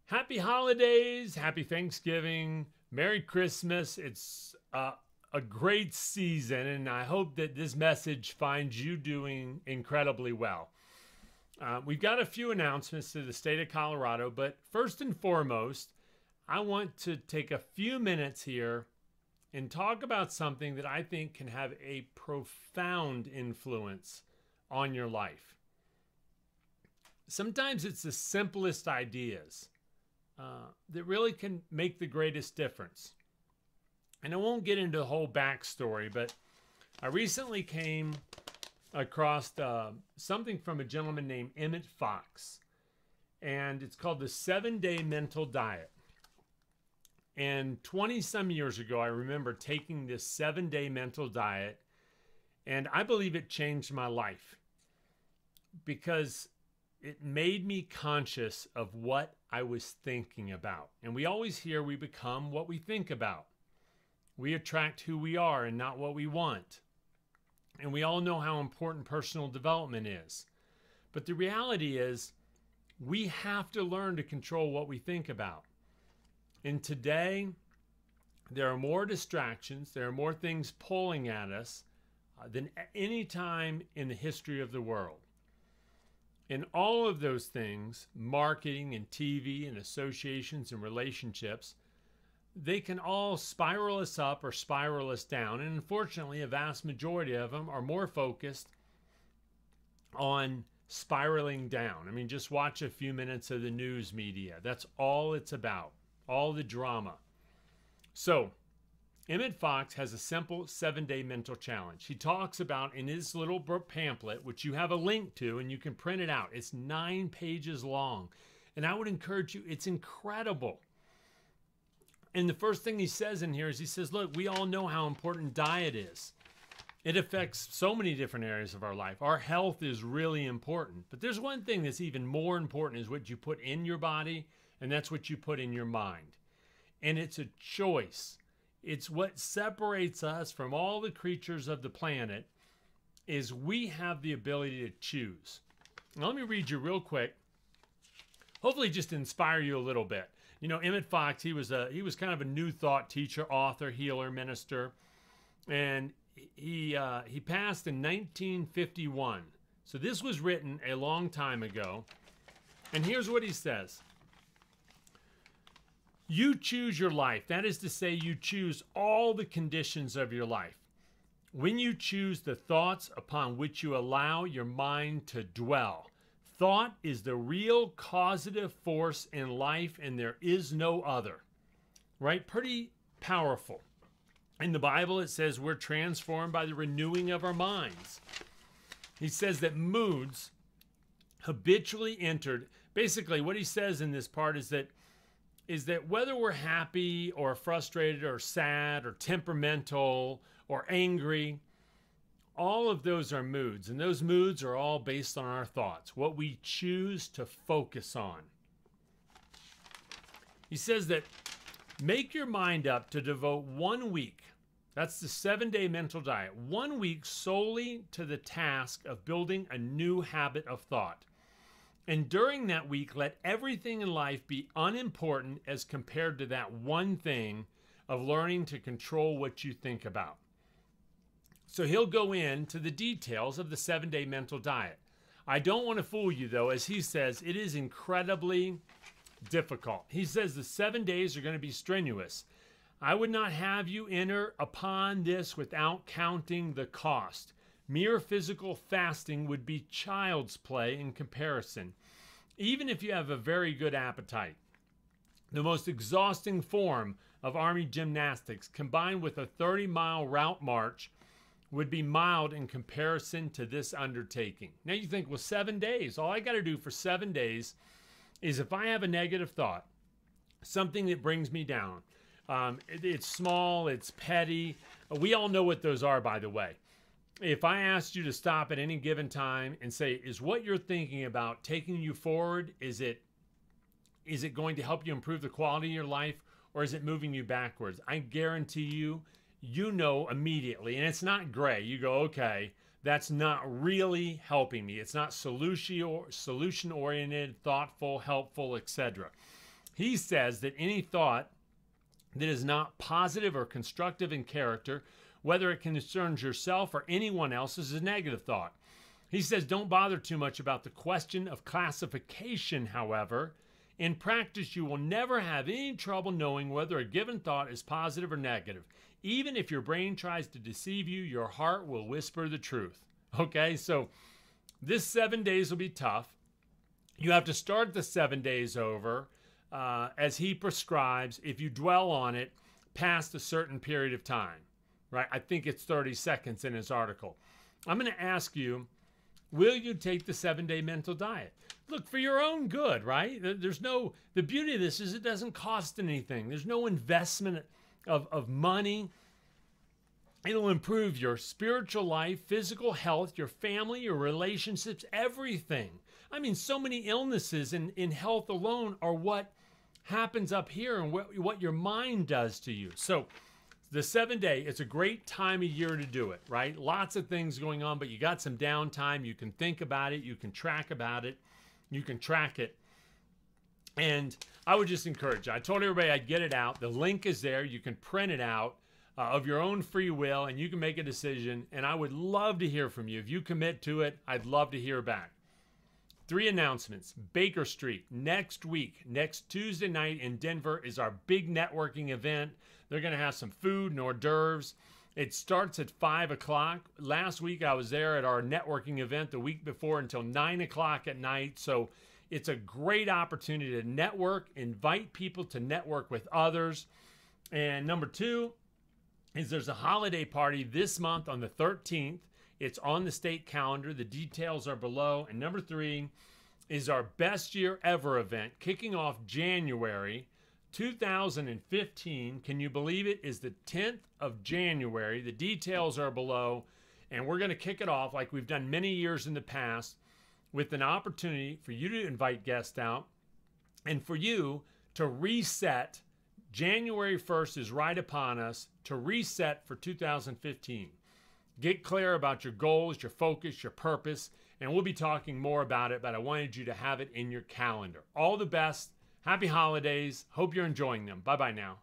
Happy holidays, happy Thanksgiving, Merry Christmas. It's a great season, and I hope that this message finds you doing incredibly well. We've got a few announcements to the state of Colorado, but first and foremost, I want to take a few minutes here and talk about something that I think can have a profound influence on your life. Sometimes it's the simplest ideas that really can make the greatest difference. And I won't get into the whole backstory, but I recently came across something from a gentleman named Emmett Fox, and it's called the 7-Day Mental Diet. And 20 some years ago, I remember taking this 7-day mental diet, and I believe it changed my life because it made me conscious of what I was thinking about. And we always hear we become what we think about. We attract who we are and not what we want. And we all know how important personal development is. But the reality is, we have to learn to control what we think about. And today, there are more distractions, there are more things pulling at us than any time in the history of the world. And all of those things, marketing and TV and associations and relationships, they can all spiral us up or spiral us down. And unfortunately, a vast majority of them are more focused on spiraling down. I mean, just watch a few minutes of the news media. That's all it's about, all the drama. So, Emmett Fox has a simple 7-day mental challenge. He talks about in his little pamphlet, which you have a link to and you can print it out. It's 9 pages long. And I would encourage you, it's incredible. And the first thing he says in here is he says, look, we all know how important diet is. It affects so many different areas of our life. Our health is really important. But there's one thing that's even more important is what you put in your body, and that's what you put in your mind. And it's a choice. It's what separates us from all the creatures of the planet is we have the ability to choose. Now, let me read you real quick. Hopefully just inspire you a little bit. You know, Emmett Fox, he was kind of a new thought teacher, author, healer, minister. And he passed in 1951. So this was written a long time ago. And here's what he says. You choose your life. That is to say, you choose all the conditions of your life. When you choose the thoughts upon which you allow your mind to dwell. Thought is the real causative force in life, and there is no other. Right? Pretty powerful. In the Bible, it says we're transformed by the renewing of our minds. He says that moods habitually entered. Basically, what he says in this part is that whether we're happy or frustrated or sad or temperamental or angry, all of those are moods. And those moods are all based on our thoughts, what we choose to focus on. He says that make your mind up to devote 1 week. That's the 7-day mental diet. 1 week solely to the task of building a new habit of thought. And during that week, let everything in life be unimportant as compared to that one thing of learning to control what you think about. So he'll go into the details of the 7-day mental diet. I don't want to fool you, though. As he says, it is incredibly difficult. He says the 7 days are going to be strenuous. I would not have you enter upon this without counting the cost. Mere physical fasting would be child's play in comparison, even if you have a very good appetite. The most exhausting form of army gymnastics, combined with a 30-mile route march, would be mild in comparison to this undertaking. Now you think, well, 7 days. All I got to do for 7 days is if I have a negative thought, something that brings me down, it's small, it's petty. We all know what those are, by the way. If I asked you to stop at any given time and say, is what you're thinking about taking you forward? Is it going to help you improve the quality of your life, or is it moving you backwards? I guarantee you, you know immediately, and it's not gray. You go, okay, that's not really helping me. It's not solution-oriented, thoughtful, helpful, etc. He says that any thought that is not positive or constructive in character, whether it concerns yourself or anyone else, is a negative thought. He says don't bother too much about the question of classification, however. In practice, you will never have any trouble knowing whether a given thought is positive or negative. Even if your brain tries to deceive you, your heart will whisper the truth. Okay, so this 7 days will be tough. You have to start the 7 days over as he prescribes if you dwell on it past a certain period of time, right? I think it's 30 seconds in his article. I'm going to ask you, will you take the 7-day mental diet? Look, for your own good, right? The beauty of this is it doesn't cost anything. There's no investment of money. It'll improve your spiritual life, physical health, your family, your relationships, everything. I mean, so many illnesses in health alone are what happens up here and what your mind does to you. So the 7-day, it's a great time of year to do it, right? Lots of things going on, but you got some downtime. You can think about it. You can track about it. You can track it. And I would just encourage you. I told everybody I'd get it out. The link is there. You can print it out of your own free will, and you can make a decision. And I would love to hear from you. If you commit to it, I'd love to hear back. 3 announcements. Baker Street, next week, next Tuesday night in Denver is our big networking event. They're going to have some food and hors d'oeuvres. It starts at 5 o'clock. Last week I was there at our networking event the week before until 9 o'clock at night. So it's a great opportunity to network, invite people to network with others. And number 2 is there's a holiday party this month on the 13th. It's on the state calendar. The details are below. And number 3 is our best year ever event kicking off January 2015. Can you believe it? Is the 10th of January. The details are below. And we're going to kick it off like we've done many years in the past with an opportunity for you to invite guests out and for you to reset. January 1st is right upon us, to reset for 2015. Get clear about your goals, your focus, your purpose, and we'll be talking more about it, but I wanted you to have it in your calendar. All the best. Happy holidays. Hope you're enjoying them. Bye-bye now.